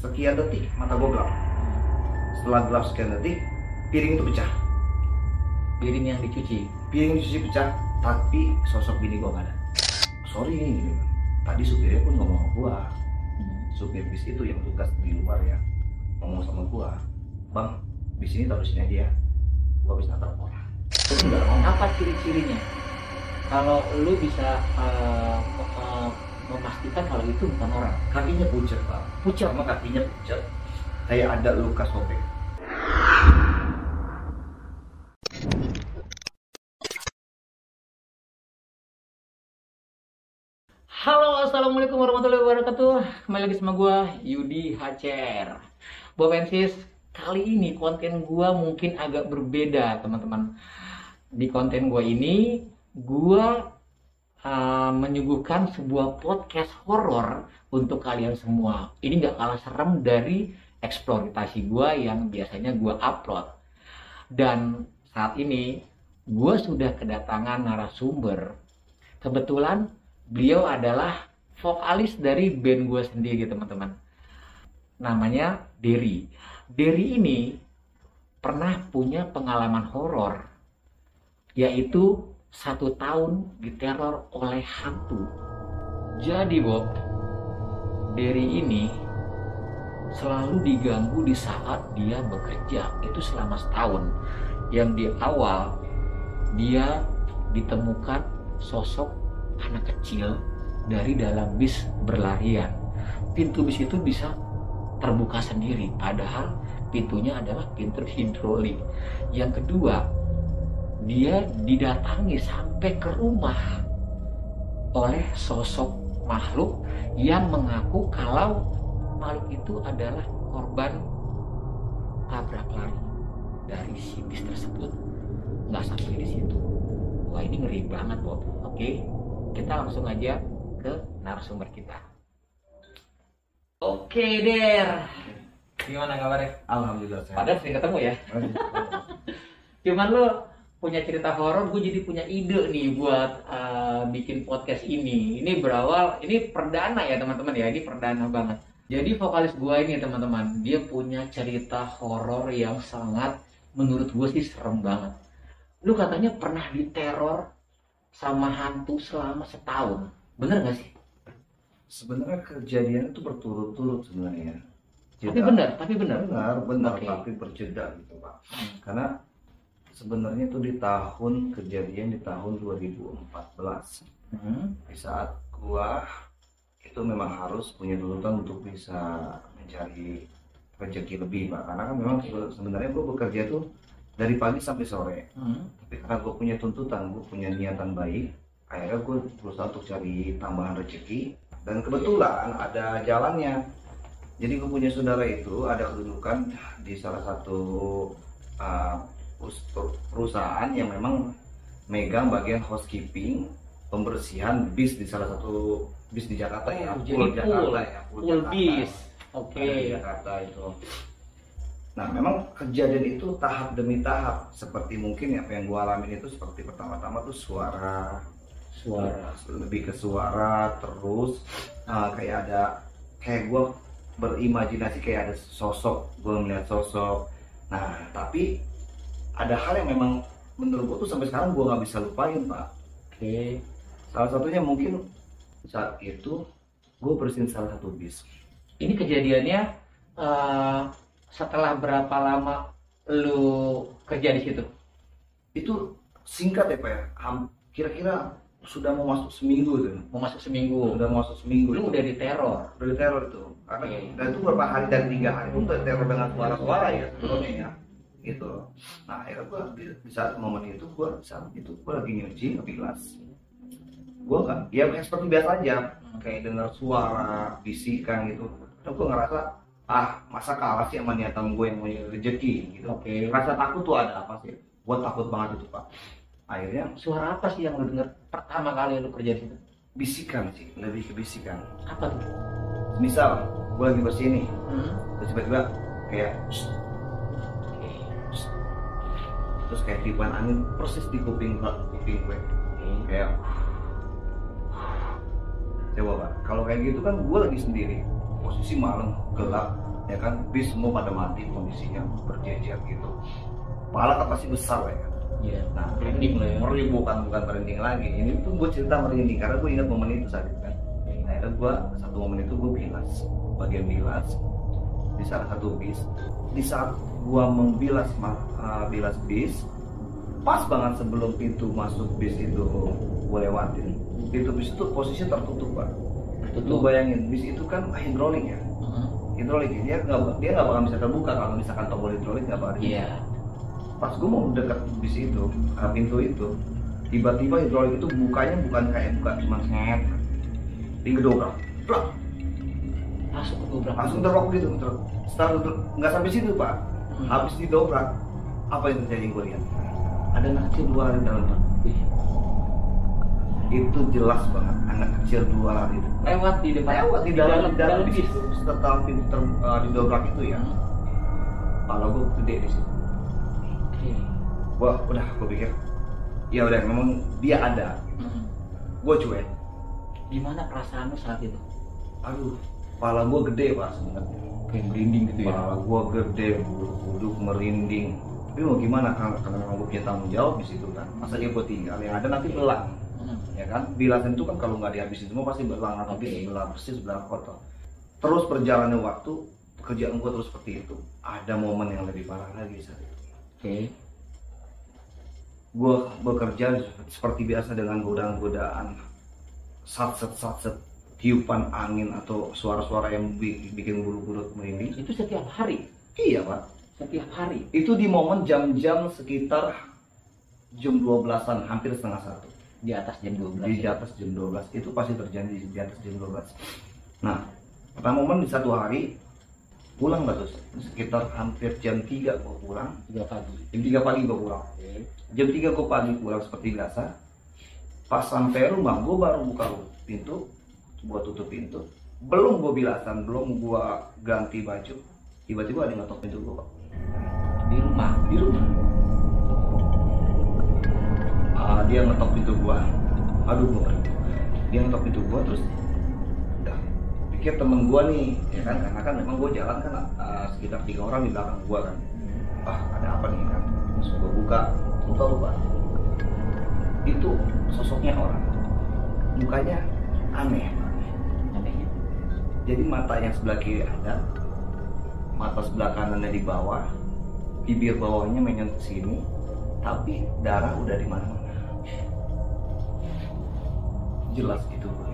Sekian detik mata gue gelap. Setelah gelap sekian detik, piring itu pecah. Piring yang dicuci. Piring dicuci pecah, tapi sosok bini gue gak ada. Sorry nih, tadi supirnya pun ngomong sama gue. Supir bis itu yang tugas di luar ya, ngomong sama gue, bang, bis ini taruh sini aja ya, gue habis nabrak orang. Apa ciri-cirinya? Kalau lu bisa memastikan kalau itu bukan orang. Kakinya pucat pak, Pucat? sama kakinya pucat, kayak ada luka sobek. Halo, assalamualaikum warahmatullahi wabarakatuh. Kembali lagi sama gue, Yudi Hacer. Bob Ensis, kali ini konten gue mungkin agak berbeda, teman-teman. Di konten gue ini, gue menyuguhkan sebuah podcast horor untuk kalian semua. Ini gak kalah serem dari eksploitasi gue yang biasanya gue upload. Dan saat ini, gue sudah kedatangan narasumber. Kebetulan beliau adalah vokalis dari band gue sendiri, teman-teman. Namanya Derry. Derry ini pernah punya pengalaman horor, yaitu 1 tahun diteror oleh hantu. Jadi Bob, Derry ini selalu diganggu di saat dia bekerja. Itu selama setahun. Yang di awal dia ditemukan sosok anak kecil dari dalam bis berlarian. Pintu bis itu bisa terbuka sendiri, padahal pintunya adalah pintu hidrolik. Yang kedua, dia didatangi sampai ke rumah oleh sosok makhluk yang mengaku kalau makhluk itu adalah korban tabrak lari dari si bis tersebut. Nggak sampai di situ. Wah, ini ngeri banget, Bob. Oke, kita langsung aja ke narasumber kita. Oke, Der. Gimana kabarnya? Alhamdulillah sehat. Padahal sering ketemu ya. Cuman lo punya cerita horor, gue jadi punya ide nih buat bikin podcast ini. Ini berawal, ini perdana ya teman-teman ya, ini perdana banget. Jadi vokalis gue ini teman-teman, dia punya cerita horor yang sangat, menurut gue sih serem banget. Lu katanya pernah diteror sama hantu selama setahun, bener gak sih? Sebenarnya kejadian itu berturut-turut sebenarnya. Tapi benar. Benar, Oke. tapi berjeda gitu pak. Karena sebenarnya itu kejadian di tahun 2014. Di saat gua itu memang harus punya tuntutan untuk bisa mencari rezeki lebih pak. Karena kan memang sebenarnya gua bekerja tuh dari pagi sampai sore. Tapi karena gua punya tuntutan, gua punya niatan baik, akhirnya gua berusaha untuk cari tambahan rezeki. Dan kebetulan ada jalannya. Jadi gue punya saudara itu ada kedudukan di salah satu perusahaan yang memang megang bagian housekeeping, pembersihan bis di salah satu bis di Jakarta ya, Jadi full bis. Oke. Di Jakarta itu. Nah memang kejadian itu tahap demi tahap, seperti mungkin apa yang gue alamin itu seperti pertama-tama tuh suara, lebih ke suara, terus kayak gue berimajinasi kayak ada sosok, gue melihat sosok. Nah tapi ada hal yang memang menurut gue tuh sampai sekarang gue nggak bisa lupain pak. Oke. Salah satunya mungkin saat itu gue bersihin salah satu bis. Ini kejadiannya setelah berapa lama lu kerja di situ? Itu singkat ya pak ya, kira-kira sudah mau masuk seminggu tuh. Mau masuk seminggu. Udah mau masuk seminggu. Lu udah diteror. Udah diteror itu. Karena Oke. dan itu beberapa hari dan 3 hari pun teror dengan suara-suara ya sebelumnya ya. Gitu. Nah akhirnya gue di saat momen itu gue lagi nyuci ngebilas. Gue kan ya seperti biasa aja, kayak dengar suara bisikan gitu. Dan gue ngerasa masa kalah sih sama niatan gue yang mau nyari rezeki gitu. Oke. Rasa takut tuh ada apa sih? Gue takut banget itu pak. Akhirnya Suara apa sih yang lu dengar pertama kali lu kerja di situ? bisikan sih, lebih ke bisikan. Apa tuh? Misal gue lagi bersih nih, terus tiba-tiba kayak Oke. terus kayak tiupan angin persis di kuping gue. Kayak coba pak, kalau kayak gitu kan gue lagi sendiri, posisi malam gelap ya kan, bis semua pada mati kondisinya berjejer gitu, pala kan pasti besar ya kan. Iya. Nah Merinding lah ya. bukan merinding lagi, ini tuh gue cerita merinding karena gue ingat momen itu saat itu kan. Nah akhirnya gue satu momen itu gue bilas bagian bilas di salah satu bis. Di saat gue membilas bilas bis, pas banget sebelum pintu masuk bis itu gue lewatin, pintu bis itu posisinya tertutup Pak. Lu bayangin bis itu kan hidrolik ya, hidrolik dia nggak bakal bisa terbuka kalau misalkan tombol hidrolik nggak bakal. Iya. Pas gue mau dekat bis itu, pintu itu, tiba-tiba hidrolik itu bukanya bukan kayak buka cuma set, digedobrak, plak, langsung terlok gitu, setelah nggak sampai situ Pak, habis didobrak, apa yang terjadi gue lihat? Ada anak kecil 2 hari dalam Pak. Itu jelas banget, anak kecil 2 hari itu. Lewat di depan. Lewat di dalam bis itu, setelah pintu didobrak itu ya, kepala gue gede di situ. Wah, udah gue pikir, ya udah memang dia ada. Gue cuek. Gimana perasaanmu saat itu? Aduh, kepala gue gede Pak sebenarnya. Kayak merinding gitu ya. Kepala gue gede, bulu merinding. Tapi mau gimana karena gue punya tanggung jawab di situ kan. Masa dia gue tinggal, yang ada nanti belang. Ya kan, bilasan itu kan kalau nggak dihabisin semua pasti belang, habis belang bersih, belang kotor. Terus berjalannya waktu, pekerjaan gue terus seperti itu. Ada momen yang lebih parah lagi saat itu. Gue bekerja seperti biasa dengan godaan-godaan, satset, tiupan angin atau suara-suara yang bikin bulu-bulu merinding. Itu setiap hari? Iya Pak. Setiap hari? Itu di momen jam-jam sekitar jam 12-an, hampir setengah 1. Di atas jam 12? Di atas jam 12, itu pasti terjadi di atas jam 12. Nah, pertama momen di satu hari, pulang nggak terus, sekitar hampir jam 3 gue pulang. 3 pagi? Jam 3 pagi gue pulang. Jam 3 gue pagi pulang seperti biasa. Pas sampai rumah, gue baru buka pintu, gue tutup pintu. Belum gue bilasan, belum gue ganti baju, tiba-tiba ada yang ngetok pintu gue Pak. Di rumah? Di rumah. Dia ngetok pintu gue. Aduh gue pergi. Dia ngetok pintu gue terus, udah pikir temen gue nih, ya kan, karena kan memang gue jalan kan sekitar 3 orang di belakang gue kan. Ada apa nih kan? Terus gue buka, lupa. Itu sosoknya orang, mukanya aneh. Jadi mata yang sebelah kiri ada, mata sebelah kanannya di bawah, bibir bawahnya menyentuh sini, tapi darah udah di mana-mana. Jelas itu gue.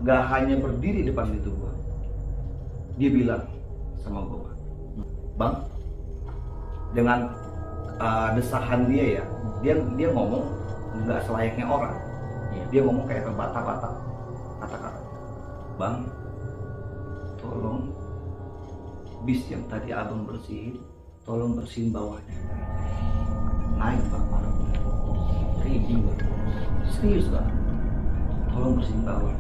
Gak hanya berdiri depan itu gue, dia bilang sama gue, Bang, dengan desahan dia ya, dia ngomong nggak selayaknya orang. Dia ngomong kayak terbata-bata kata-kata. Bang, tolong bis yang tadi abang bersihin, tolong bersihin bawahnya. Naik Pak, parah. Serius Pak, tolong bersihin bawah.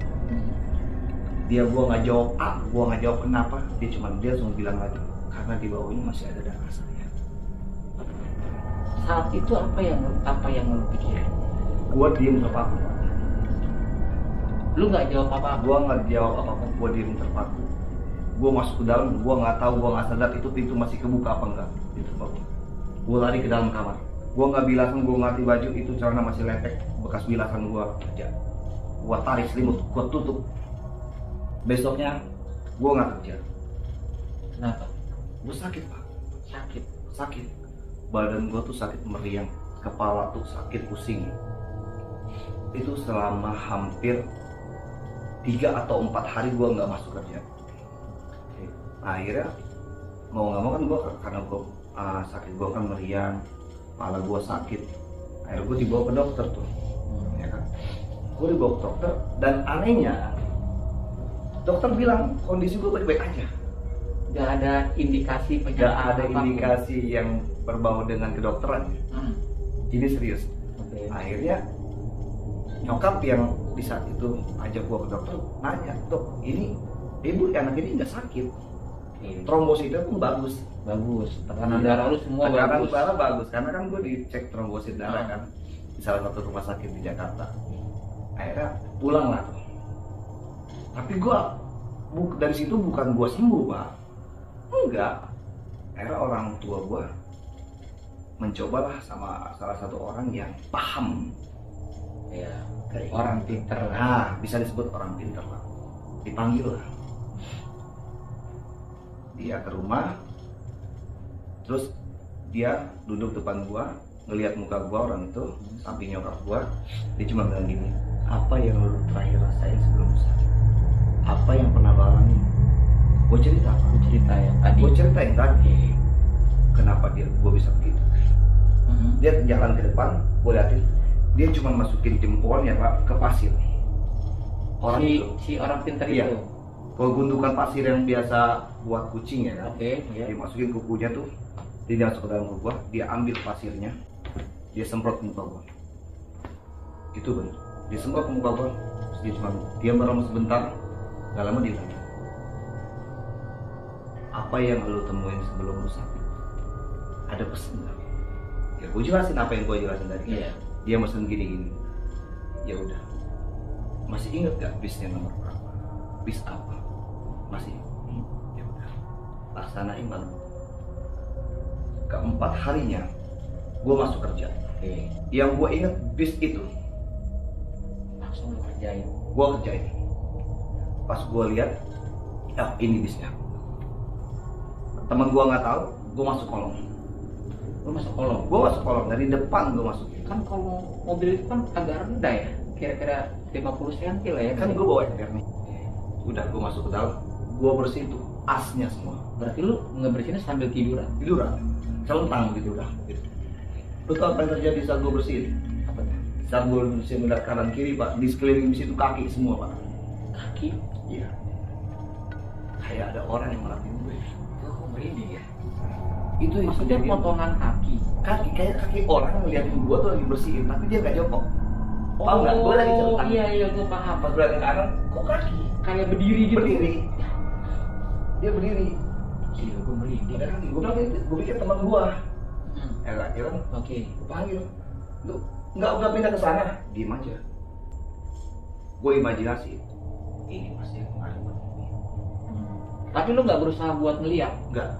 Gua nggak jawab gua nggak jawab kenapa. Dia cuma bilang lagi, karena di bawahnya masih ada darah saya. Saat itu apa yang lu pikirin? Gua diem terpaku Pak. Lu nggak jawab apa-apa? Gua nggak jawab apa-apa, gua diem terpaku. Gua masuk ke dalam, gua nggak tahu, gua nggak sadar itu pintu masih kebuka apa enggak. Itu terpaku. Gua lari ke dalam kamar. Gua nggak bilasan, gua ganti baju, itu celana masih lepek, bekas bilasan gua kerja. Gua tarik selimut, gua tutup. Besoknya gua nggak kerja. Kenapa? Gua sakit Pak. Sakit. Badan gua tuh sakit meriang, kepala tuh sakit pusing. Itu selama hampir 3 atau 4 hari gua nggak masuk kerja. Nah, akhirnya mau nggak mau kan gua, karena gua sakit, gua kan meriang, kepala gua sakit. Akhirnya gua dibawa ke dokter tuh, ya kan. Gua dibawa ke dokter dan anehnya dokter bilang kondisi gua baik-baik aja. Gak ada indikasi Gak penyakit ada apapun. indikasi yang berbau dengan kedokteran. Ini serius. Akhirnya nyokap yang di saat itu ajak gua ke dokter nanya, Dok, ini ibu anak ini nggak sakit, trombositnya pun bagus, tekanan darah lu semua tekanan darah bagus, karena kan gua dicek trombosit darah kan di salah satu rumah sakit di Jakarta. Akhirnya pulang lah, tapi gua dari situ bukan gue sembuh pak, enggak. Akhirnya orang tua gue mencobalah sama salah satu orang yang paham, ya, kayak orang pinter. nah bisa disebut orang pinter lah, dipanggil lah dia ke rumah, terus dia duduk depan gua, ngelihat muka gua orang itu, samping nyokap gua, dia cuma bilang gini, apa yang lu terakhir rasain sebelum sakit? Apa yang pernah lu alami? Gua cerita, yang tadi. gua ceritain tadi, kenapa gua bisa begitu. Dia jalan ke depan, gua liatin, dia cuma masukin jempolnya pak ke pasir. Orang si orang pinter iya, itu. kalau gundukan pasir yang biasa buat kucing ya kan, Oke, ya. dia masukin kukunya tuh, dia masuk ke dalam muka gua, dia ambil pasirnya, dia semprot ke muka gua. Itu kan, dia semprot ke muka gua, terus dia cuma diam berlama sebentar, gak lama dia bilang, apa yang lu temuin sebelum lu sakit? Ada pesan gak? Ya gua jelasin apa yang gua jelasin tadi. Iya. Dia mesen gini-gini. Ya udah. Masih inget gak bisnya nomor berapa? Bis apa? Masih. Ya udah. Laksanain malam. Keempat harinya gue masuk kerja. Oke. Yang gue inget bis itu. Langsung lu kerjain. Gue kerjain. Pas gue lihat, ini bisnya. Temen gue nggak tahu, gue masuk kolong. Lu masuk kolong. Gue masuk kolong dari depan gue masuk. Kan kalau mobil itu kan agak rendah ya, kira-kira 50 cm lah ya. Kan gue bawa ember nih. Udah gue masuk ke dalam, gue bersihin tuh asnya semua. Berarti lu ngebersihinnya sambil tiduran. Celentang gitu udah. Gitu. Lu tau apa yang terjadi saat gue bersihin? Apa tuh? Saat gue bersihin melihat kanan kiri pak, di sekeliling bis itu kaki semua pak. Kaki. Iya. Kayak ada orang yang merhatiin gue. Itu kok merinding ya? Itu Maksudnya kejadian. potongan kaki. Kaki kayak kaki orang ngeliatin gue tuh lagi bersihin, tapi dia nggak jongkok. Paham nggak? Gue lagi celentang. Iya, gue paham. Pas gue liat ke kanan, kok kaki? Kayak berdiri gitu. Berdiri. Dia berdiri. Gila, gue merinding. Ada kaki. Gue bilang itu, gue pikir teman gue. Ya nggak, ya kan? Oke. Gue panggil. Lu nggak pindah ke sana? Diem aja. Gue imajinasi. Ini pasti kemarin buat ini. Tapi lu nggak berusaha buat ngeliat? Enggak.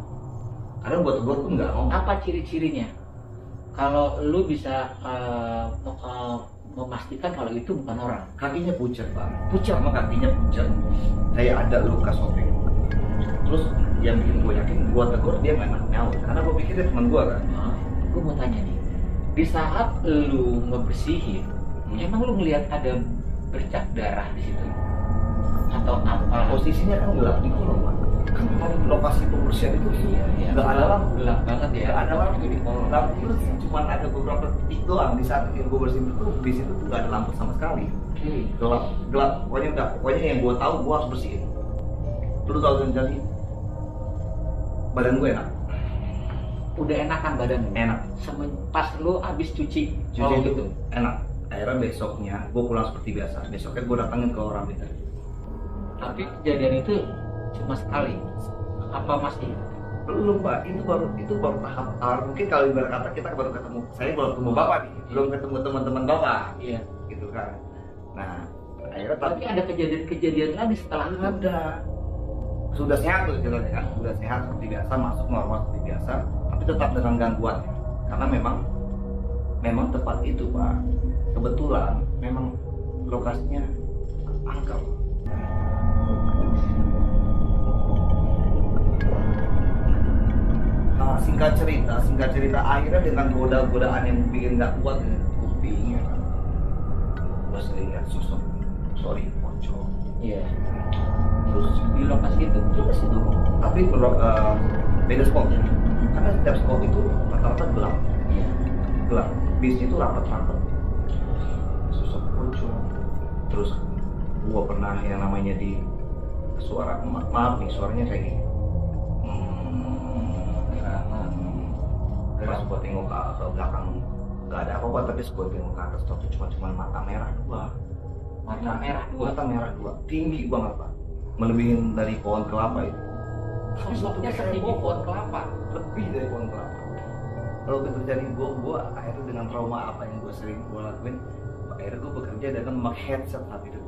Karena buat gue pun nggak mau. Apa ciri-cirinya? Kalau lu bisa memastikan kalau itu bukan orang. Kakinya pucat pak. Pucat? Sama kakinya pucat. Kayak ada luka sobek. Terus yang bikin gue yakin, gue tegur dia nggak nyaut. Karena gue pikir dia teman gue kan. Gue mau tanya nih, di saat lu ngebersihin, emang lu ngelihat ada bercak darah di situ? Atau apa? Posisinya kan gelap di kolong pak. Kan lokasi pembersihan itu nggak ada lampu. Gelap banget ya. Nggak ada lampu di kolong. Lampu itu cuma ada beberapa titik doang. Di saat yang gue bersihin itu di situ tuh nggak ada lampu sama sekali. Gelap. Pokoknya yang gue tahu gue harus bersihin. Terus tahu yang jadi badan gue enak. Udah enakan badan lu? Enak. Pas lu abis cuci Itu gitu? enak. Akhirnya besoknya gue pulang seperti biasa. Besoknya gue datangin ke orang itu. Tapi kejadian itu cuma sekali? Apa masih? Belum pak, itu baru tahap awal. Mungkin kalau ibarat kata kita baru ketemu, saya baru ketemu bapak nih, belum ketemu teman-teman bapak. Iya. Gitu kan. Nah, akhirnya Tapi ada kejadian-kejadian lagi setelah itu? ada. Sudah sehat tuh ceritanya kan, sudah sehat seperti biasa, masuk normal seperti biasa, tapi tetap dengan gangguan. Karena memang tempat itu pak, kebetulan memang lokasinya angker. Nah, singkat cerita akhirnya dengan godaan yang bikin nggak kuat ya, kupingnya kan. Terus lihat sosok, sorry pocong. Iya. Terus Di lokasi itu? terus itu, tapi beda spot ya. Karena setiap spot itu rata-rata gelap. Iya. Gelap. Bis itu rapat-rapat. Sosok pocong. Terus gua pernah yang namanya di suara, maaf nih suaranya kayak gini. Pas gue tengok ke belakang nggak ada apa-apa, tapi gue tengok ke atas tuh cuma mata merah dua. Mata merah dua? Tinggi banget pak, melebihin dari pohon kelapa itu. Sosoknya setinggi pohon kelapa? Lebih dari pohon kelapa. Kalau itu terjadi gue akhirnya dengan trauma apa yang gue sering gue lakuin, akhirnya gue bekerja dengan memakai headset saat itu.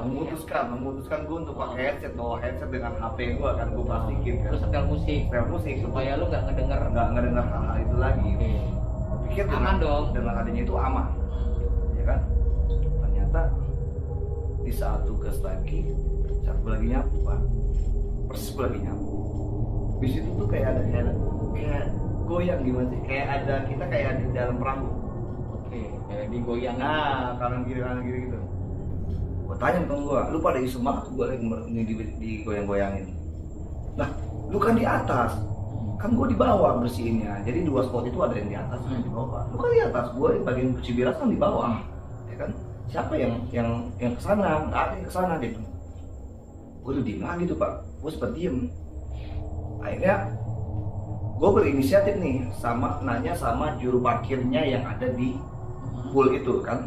memutuskan gue untuk pakai headset, bawa headset dengan HP gue kan, gue plastikin kan. Terus setel musik supaya lu nggak ngedenger hal-hal itu lagi. Gue pikir aman dong. Dengan adanya itu aman, ya kan? Ternyata di saat tugas lagi, saat gue lagi nyapu Pak, persis gue lagi nyapu. Di situ tuh kayak goyang gimana sih? Kita kayak ada di dalam perahu. Kayak digoyang. Nah, kanan kiri gitu. Gue tanya sama gue, lu pada isu banget gue lagi digoyang-goyangin. Nah, lu kan di atas, kan gue di bawah bersihinnya. Jadi 2 spot itu ada yang di atas, yang di bawah. Lu kan di atas, gue di bagian cuci biras kan di bawah, ya kan? Siapa yang kesana? Nggak ada yang kesana gitu. Gue tuh diem lagi tuh Pak, gue sempat diem. Akhirnya gue berinisiatif nih, nanya sama juru parkirnya yang ada di pool itu kan.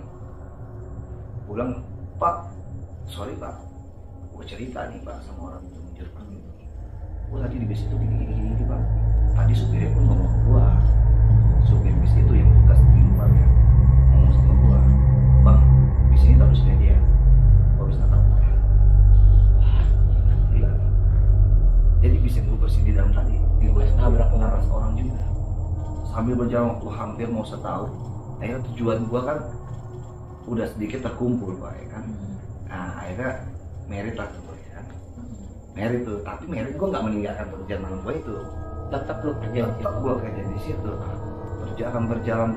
Gue bilang, Pak, sorry Pak, gue cerita nih Pak sama orang itu juru parkir. Gue tadi di bis itu gini Pak. Tadi supirnya pun ngomong ke gue, supir bis itu yang tugas di luar ya, ngomong sama gue, Bang, bis ini taruh sini dia. Gue bisa tahu. Jadi bis yang gue bersihin di dalam tadi, gue nabrak naras orang juga. Sambil berjalan waktu hampir mau setahun, akhirnya tujuan gue kan udah sedikit terkumpul Pak, ya kan. Nah akhirnya merit lah tuh ya. Merit tuh, tapi merit gue nggak meninggalkan pekerjaan malam gue itu. Tetap gue kerja di situ. Berjalan,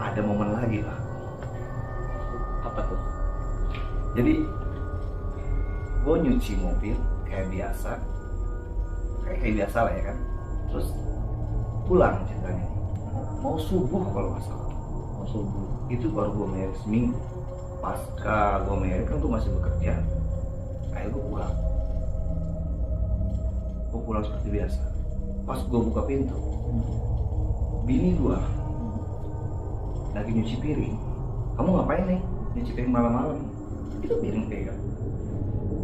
ada momen lagi Pak. Apa tuh? Jadi gue nyuci mobil kayak biasa lah ya kan. Terus pulang ceritanya, mau subuh kalau nggak salah. Itu baru gue merit seminggu. Pasca gue merit kan gue masih bekerja. Akhirnya gue pulang seperti biasa. Pas gue buka pintu, bini gue lagi nyuci piring. Kamu ngapain nih nyuci piring malam-malam? Itu piring pegang.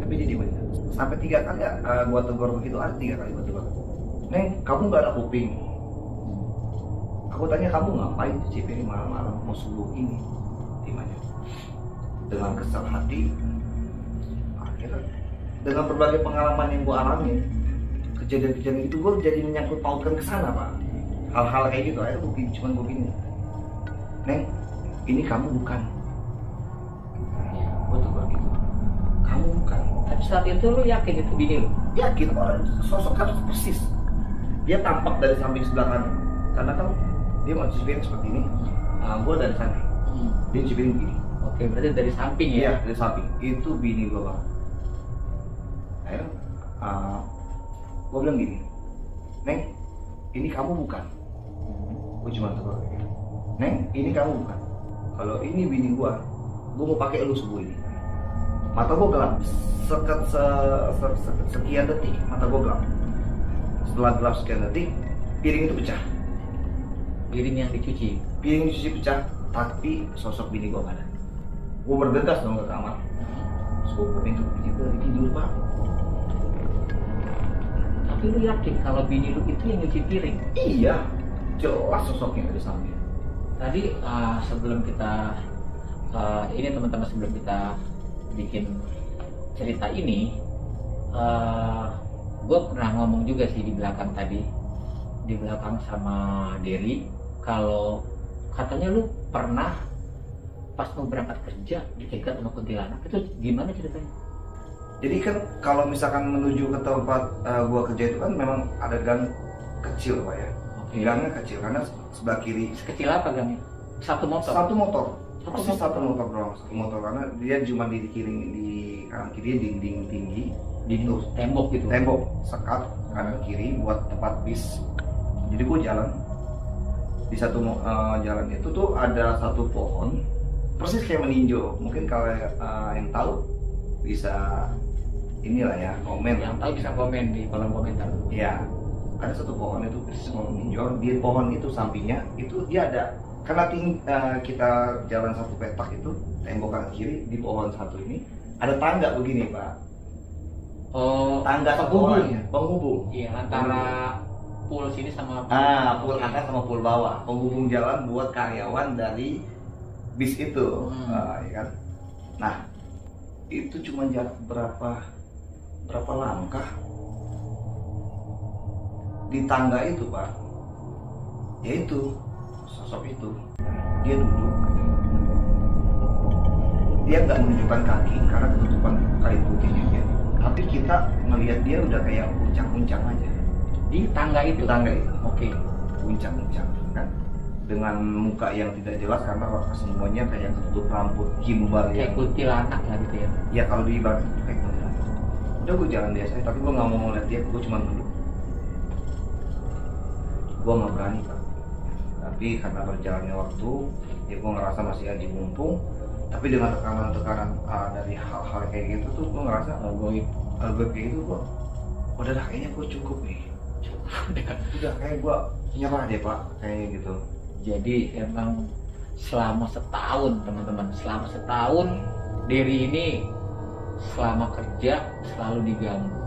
Tapi dia diem aja. Sampai 3 kali gue tegur begitu, ada 3 kali gue tegur. Neng, kamu nggak ada kuping? Aku tanya, kamu ngapain cuci piring malam-malam mau subuh ini? Dimana? Dengan kesal hati, akhirnya dengan berbagai pengalaman yang gue alami, kejadian-kejadian itu gue jadi menyangkut pautkan ke sana Pak. Hal-hal kayak gitu, akhirnya gue gini, Neng, ini kamu bukan. Gue tuh begitu, kamu bukan. Tapi saat itu lu yakin itu bini lu? Yakin, orang sosok kan persis. Dia tampak dari samping sebelah kanan, karena kan dia mau cuci piring seperti ini, gue dari samping, dia cuci piring begini. Oke, berarti dari samping ya? Iya, dari samping. Itu bini gue Bang. Akhirnya gue bilang gini, Neng, ini kamu bukan. Gue cuma tegur, Neng, ini kamu bukan. Kalau ini bini gue mau pakai lu subuh ini. Mata gue gelap, sekian detik mata gue gelap. Setelah gelap sekian detik, piring itu pecah. Piring yang dicuci Pecah, tapi sosok bini gue gak ada. Gue bergegas dong ke kamar. Terus gue buka pintu, bini gue lagi tidur Pak. Tapi lu yakin kalau bini lu itu yang nyuci piring? Iya, jelas sosoknya dari samping. Tadi sebelum kita ini teman-teman, sebelum kita bikin cerita ini, gue pernah ngomong juga sih di belakang tadi, di belakang sama Derry, kalau katanya lu pernah pas mau berangkat kerja dicegat sama kuntilanak. Itu gimana ceritanya? Jadi kan kalau misalkan menuju ke tempat gua kerja itu kan memang ada gang kecil Pak ya. Gangnya kecil karena sebelah kiri. Sekecil apa gangnya? Satu motor Pasti satu motor doang. Satu motor karena dia cuma di kanan kiri dinding tinggi, itu tembok gitu. Tembok sekat kanan kiri buat tempat bis. Jadi gua jalan di satu jalan itu tuh ada satu pohon persis kayak meninjau. Mungkin kalau yang tahu bisa inilah ya, komen. Yang tahu bisa komen di kolom komentar. Iya, ada satu pohon itu persis mau meninjau. Di pohon itu sampingnya itu dia ada, karena kita jalan satu petak itu tembok kanan kiri, di pohon satu ini ada tangga begini Pak. Oh, tangga penghubung. Iya, antara pool sini sama pool atas sama pool bawah, penghubung jalan buat karyawan dari bis itu, ya kan. Nah, itu cuma jarak berapa langkah di tangga itu Pak, yaitu sosok itu dia duduk, dia nggak menunjukkan kaki karena ketutupan kain putihnya dia, tapi kita melihat dia udah kayak uncang-uncang aja di tangga itu. Oke, uncang-uncang kan, dengan muka yang tidak jelas karena semuanya kayak ketutup rambut gimbal kayak kuntilanak lah gitu ya. Ya kalau di ibarat kayak kuntilanak. Udah gue jalan biasa, tapi gue nggak mau ngeliat dia, gue cuma duduk. Gue nggak berani Pak, tapi karena berjalannya waktu ya gue ngerasa masih aja mumpung, tapi dengan tekanan-tekanan dari hal-hal kayak gitu tuh gue ngerasa gue kayak gitu gue udah dah, kayaknya gue cukup nih, udah kayak gue nyerah deh Pak kayaknya gitu. Jadi emang selama setahun teman-teman, selama setahun Dery ini selama kerja selalu diganggu.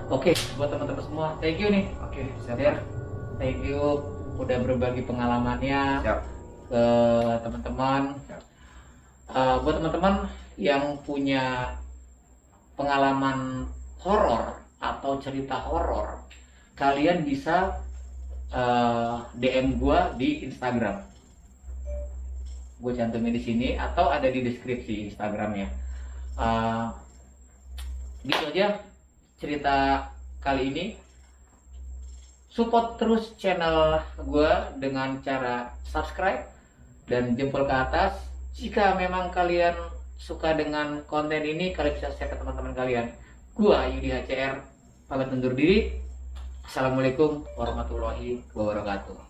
Oke, buat teman-teman semua, thank you nih. Oke, siap. Der, thank you udah berbagi pengalamannya. Siap. Ke teman-teman. Buat teman-teman yang punya pengalaman horor atau cerita horor, kalian bisa DM gua di Instagram. Gue cantumin di sini atau ada di deskripsi Instagramnya. Gitu aja cerita kali ini. Support terus channel gue dengan cara subscribe dan jempol ke atas. Jika memang kalian suka dengan konten ini, kalian bisa share ke teman-teman kalian. Gua Yudi HCR pamit undur diri. Assalamualaikum warahmatullahi wabarakatuh.